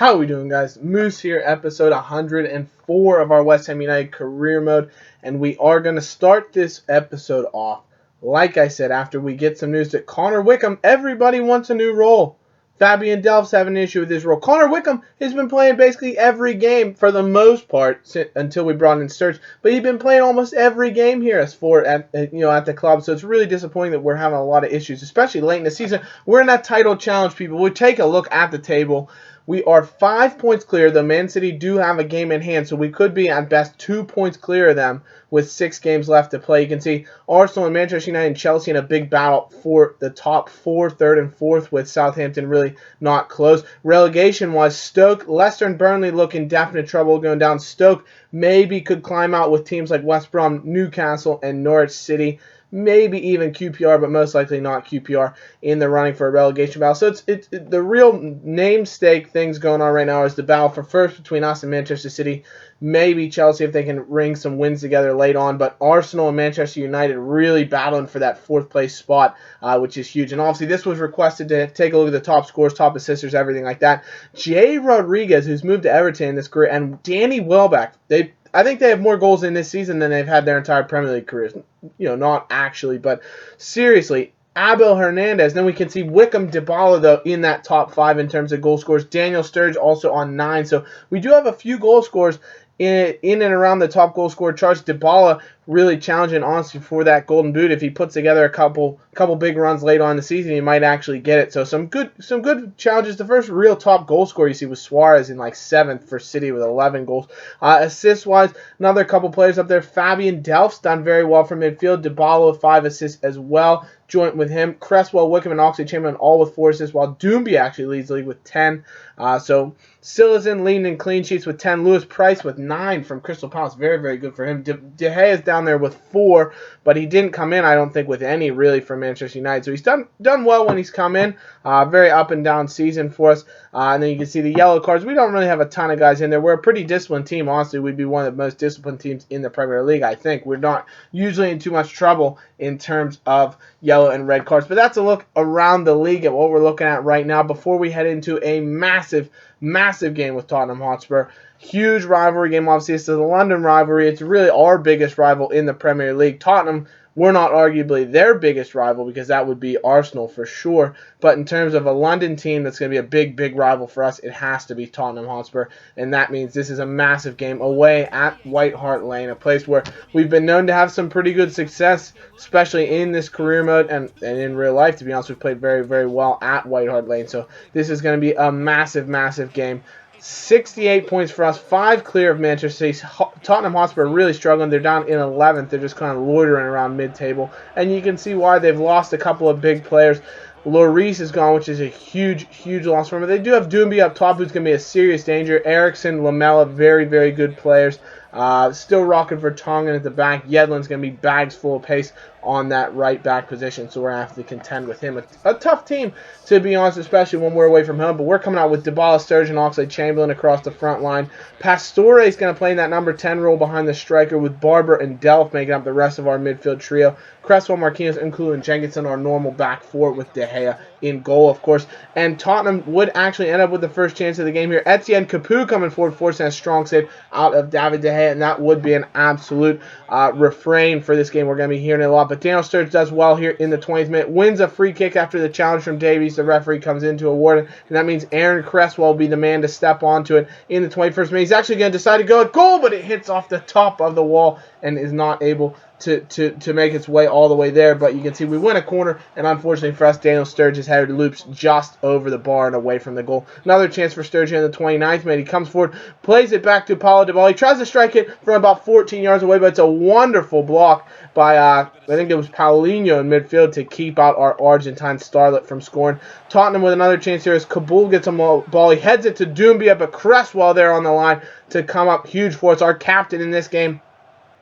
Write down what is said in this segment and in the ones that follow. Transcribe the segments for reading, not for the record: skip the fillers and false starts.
How are we doing, guys? Moose here, episode 104 of our West Ham United career mode, and we are going to start this episode off, like I said, after we get some news that Connor Wickham, everybody wants a new role. Fabian Delph's having an issue with his role. Connor Wickham has been playing basically every game for the most part until we brought in Sturge, but he's been playing almost every game here at the club. So it's really disappointing that we're having a lot of issues, especially late in the season. We're in that title challenge, people. We take a look at the table. We are 5 points clear. The Man City do have a game in hand, so we could be at best 2 points clear of them with 6 games left to play. You can see Arsenal and Manchester United and Chelsea in a big battle for the top 4, 3rd, and 4th, with Southampton really not close. Relegation was Stoke, Leicester, and Burnley look in definite trouble going down. Stoke maybe could climb out with teams like West Brom, Newcastle, and Norwich City. Maybe even QPR, but most likely not QPR in the running for a relegation battle. So it's the real namesake things going on right now is the battle for first between us and Manchester City. Maybe Chelsea if they can wring some wins together late on, but Arsenal and Manchester United really battling for that 4th place spot, which is huge. And obviously this was requested to take a look at the top scores, top assisters, everything like that. Jay Rodriguez, who's moved to Everton in this career, and Danny Welbeck, I think they have more goals in this season than they've had their entire Premier League careers. Not actually, but seriously, Abel Hernandez. Then we can see Wickham, Dybala, though, in that top 5 in terms of goal scores. Daniel Sturge also on 9. So we do have a few goal scorers in and around the top goal scorer charts. Dybala really challenging, honestly, for that golden boot. If he puts together a couple big runs late on in the season, he might actually get it. So some good challenges. The first real top goal scorer you see was Suarez in 7th for City with 11 goals. Assist-wise, another couple players up there. Fabian Delph's done very well from midfield. Dybala with 5 assists as well, joint with him. Cresswell, Wickham, and Oxlade-Chamberlain all with 4 assists, while Doumbia actually leads the league with 10. So Citizen leading in clean sheets with 10. Lewis Price with 9 from Crystal Palace. Very, very good for him. De Gea is down there with 4, but he didn't come in, I don't think, with any really from Manchester United. So he's done well when he's come in. Very up and down season for us. And then you can see the yellow cards. We don't really have a ton of guys in there. We're a pretty disciplined team. Honestly, we'd be one of the most disciplined teams in the Premier League, I think. We're not usually in too much trouble in terms of yellow and red cards. But that's a look around the league at what we're looking at right now before we head into a massive game with Tottenham Hotspur. Huge rivalry game, obviously. It's the London rivalry. It's really our biggest rival in the Premier League. Tottenham, we're not arguably their biggest rival because that would be Arsenal for sure. But in terms of a London team that's going to be a big rival for us, it has to be Tottenham Hotspur. And that means this is a massive game away at White Hart Lane, a place where we've been known to have some pretty good success, especially in this career mode and in real life. To be honest, we've played very, very well at White Hart Lane. So this is going to be a massive game. 68 points for us, 5 clear of Manchester City. Tottenham Hotspur are really struggling. They're down in 11th. They're just kind of loitering around mid-table. And you can see why. They've lost a couple of big players. Lloris is gone, which is a huge loss for them. But they do have Doumbia up top, who's going to be a serious danger. Eriksson, Lamela, very, very good players. Still rocking for Tongan at the back. Yedlin's going to be bags full of pace on that right back position, so we're going to have to contend with him. A tough team, to be honest, especially when we're away from home, but we're coming out with Dybala, Sturge, and Oxlade-Chamberlain across the front line. Pastore is going to play in that number 10 role behind the striker, with Barber and Delph making up the rest of our midfield trio. Cresswell, Marquinhos, Nkulu, and Jenkinson are normal back 4 with De Gea in goal, of course. And Tottenham would actually end up with the first chance of the game here. Etienne Capoue coming forward, forcing a strong save out of David De Gea, and that would be an absolute refrain for this game. We're going to be hearing it a lot. But Daniel Sturge does well here in the 20th minute. Wins a free kick after the challenge from Davies. The referee comes in to award it. And that means Aaron Cresswell will be the man to step onto it in the 21st minute. He's actually going to decide to go at goal, but it hits off the top of the wall and is not able to make its way all the way there. But you can see we win a corner, and unfortunately for us, Daniel Sturge's head loops just over the bar and away from the goal. Another chance for Sturge in the 29th minute. He comes forward, plays it back to Paulo Dybala. He tries to strike it from about 14 yards away, but it's a wonderful block by, I think it was Paulinho in midfield to keep out our Argentine starlet from scoring. Tottenham with another chance here as Kabul gets a ball. He heads it to Doumbia, but Cresswell there on the line to come up huge for us. Our captain in this game.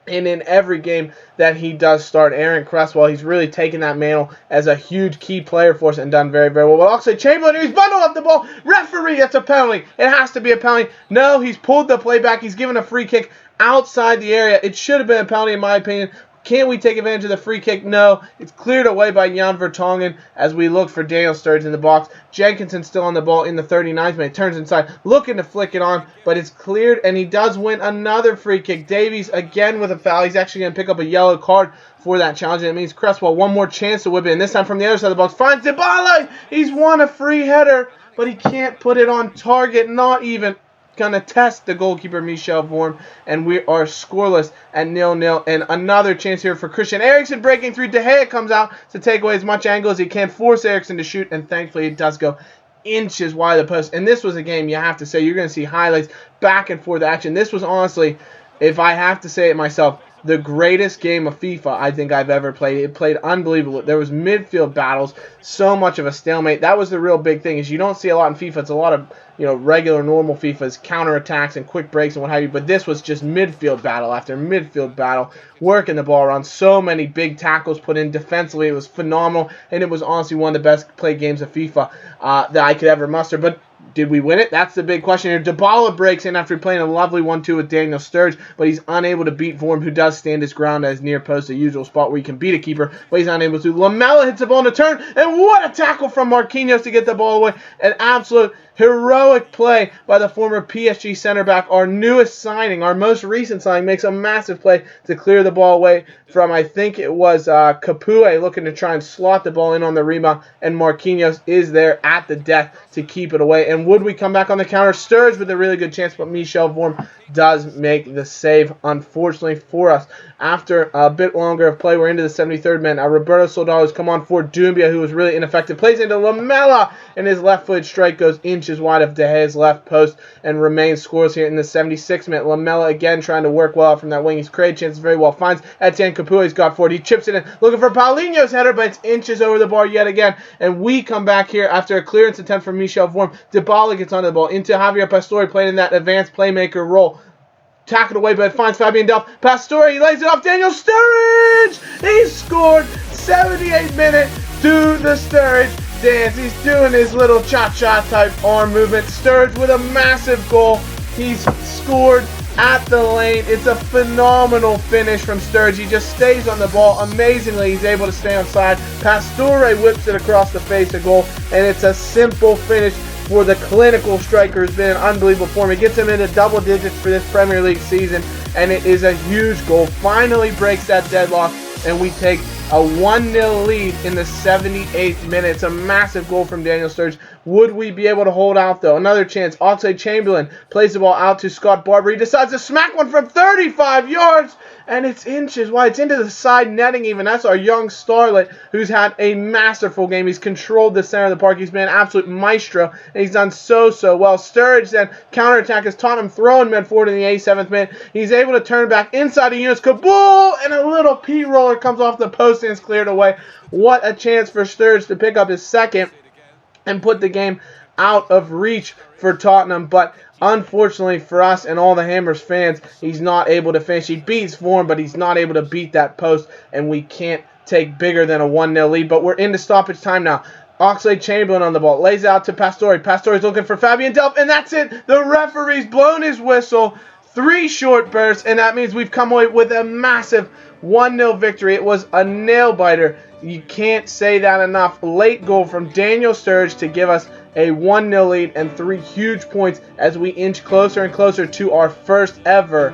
And in every game that he does start, Aaron Cresswell, he's really taken that mantle as a huge key player for us and done very, very well. Well, Oxlade-Chamberlain, he's bundled up the ball. Referee, that's a penalty. It has to be a penalty. No, he's pulled the play back. He's given a free kick outside the area. It should have been a penalty in my opinion. Can we take advantage of the free kick? No. It's cleared away by Jan Vertonghen as we look for Daniel Sturridge in the box. Jenkinson still on the ball in the 39th minute. Turns inside, looking to flick it on, but it's cleared, and he does win another free kick. Davies again with a foul. He's actually going to pick up a yellow card for that challenge, and it means Cresswell one more chance to whip it, and this time from the other side of the box. Finds Dybala! He's won a free header, but he can't put it on target, not even going to test the goalkeeper Michel Vorm, and we are scoreless at 0-0. And another chance here for Christian Eriksen breaking through. De Gea comes out to take away as much angle as he can, force Eriksen to shoot, and thankfully it does go inches wide of the post. And this was a game, you have to say, you're going to see highlights, back and forth action. This was honestly, if I have to say it myself, the greatest game of FIFA I think I've ever played. It played unbelievable. There was midfield battles, so much of a stalemate. That was the real big thing, is you don't see a lot in FIFA. It's a lot of, regular normal FIFA's counterattacks and quick breaks and what have you, but this was just midfield battle after midfield battle, working the ball around, so many big tackles put in defensively. It was phenomenal, and it was honestly one of the best played games of FIFA that I could ever muster. But did we win it? That's the big question here. Dybala breaks in after playing a lovely 1-2 with Daniel Sturridge, but he's unable to beat Vorm, who does stand his ground as near post, the usual spot where you can beat a keeper, but he's unable to. Lamela hits the ball in a turn, and what a tackle from Marquinhos to get the ball away. An absolute heroic play by the former PSG center back. Our newest signing, our most recent signing, makes a massive play to clear the ball away from, I think it was Capoue, looking to try and slot the ball in on the rebound, and Marquinhos is there at the death to keep it away. And would we come back on the counter? Sturridge with a really good chance, but Michel Vorm does make the save, unfortunately for us. After a bit longer of play, we're into the 73rd minute. Roberto Soldado has come on for Doumbia, who was really ineffective. Plays into Lamela, and his left-footed strike goes inches wide of De Gea's left post and remains scoreless here in the 76th minute. Lamela again trying to work well out from that wing. He's created chances very well. Finds Etienne Capoue. He's got forward. He chips it in, looking for Paulinho's header, but it's inches over the bar yet again. And we come back here after a clearance attempt from Michel Vorm. Dybala gets onto the ball into Javier Pastore, playing in that advanced playmaker role. Tackled away, but it finds Fabian Delph. Pastore, he lays it off. Daniel Sturridge! He scored. 78 minute. Do the Sturridge dance. He's doing his little cha-cha type arm movement. Sturridge with a massive goal. He's scored at the lane. It's a phenomenal finish from Sturridge. He just stays on the ball. Amazingly, he's able to stay on side. Pastore whips it across the face of goal, and it's a simple finish for the clinical striker. Has been an unbelievable form. It gets him into double digits for this Premier League season, and it is a huge goal. Finally breaks that deadlock, and we take a 1-0 lead in the 78th minute. It's a massive goal from Daniel Sturridge. Would we be able to hold out, though? Another chance. Oxlade-Chamberlain plays the ball out to Scott Barber. He decides to smack one from 35 yards, and it's inches wide. It's into the side netting even. That's our young starlet who's had a masterful game. He's controlled the center of the park. He's been an absolute maestro, and he's done so well. Sturridge then counterattack as Tottenham throwing men forward in the 87th minute. He's able to turn back inside of Yunus Kabul, and a little P-roller comes off the post and is cleared away. What a chance for Sturridge to pick up his second and put the game out of reach for Tottenham, but unfortunately for us and all the Hammers fans, he's not able to finish. He beats Vorm, but he's not able to beat that post, and we can't take bigger than a 1-0 lead. But we're into stoppage time now. Oxlade-Chamberlain on the ball, lays out to Pastore. Pastore's looking for Fabian Delph, and that's it. The referee's blown his whistle. 3 short bursts, and that means we've come away with a massive 1-0 victory. It was a nail-biter. You can't say that enough. Late goal from Daniel Sturridge to give us a 1-0 lead and 3 huge points as we inch closer and closer to our first ever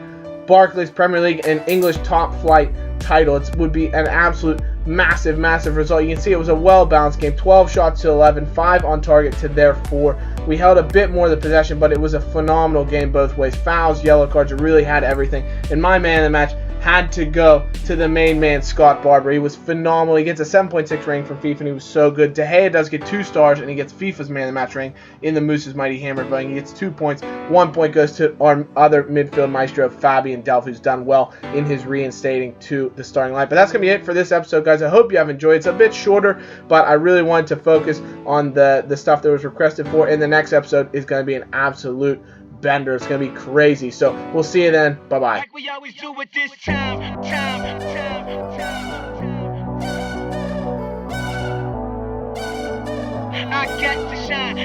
Barclays Premier League and English top flight title. It would be an absolute massive result. You can see it was a well-balanced game. 12 shots to 11, 5 on target to their 4. We held a bit more of the possession, but it was a phenomenal game both ways. Fouls, yellow cards, it really had everything. And my man of the match had to go to the main man, Scott Barber. He was phenomenal. He gets a 7.6 rating from FIFA, and he was so good. De Gea does get 2 stars, and he gets FIFA's man of the match rating in the Moose's Mighty Hammer voting. He gets 2 points. 1 point goes to our other midfield maestro, Fabian Delph, who's done well in his reinstating to the starting line. But that's going to be it for this episode, guys. I hope you have enjoyed. It's a bit shorter, but I really wanted to focus on the stuff that was requested for. And the next episode is going to be an absolute bender. It's going to be crazy. So we'll see you then. Bye-bye. Like we always do with this time. I got to shine.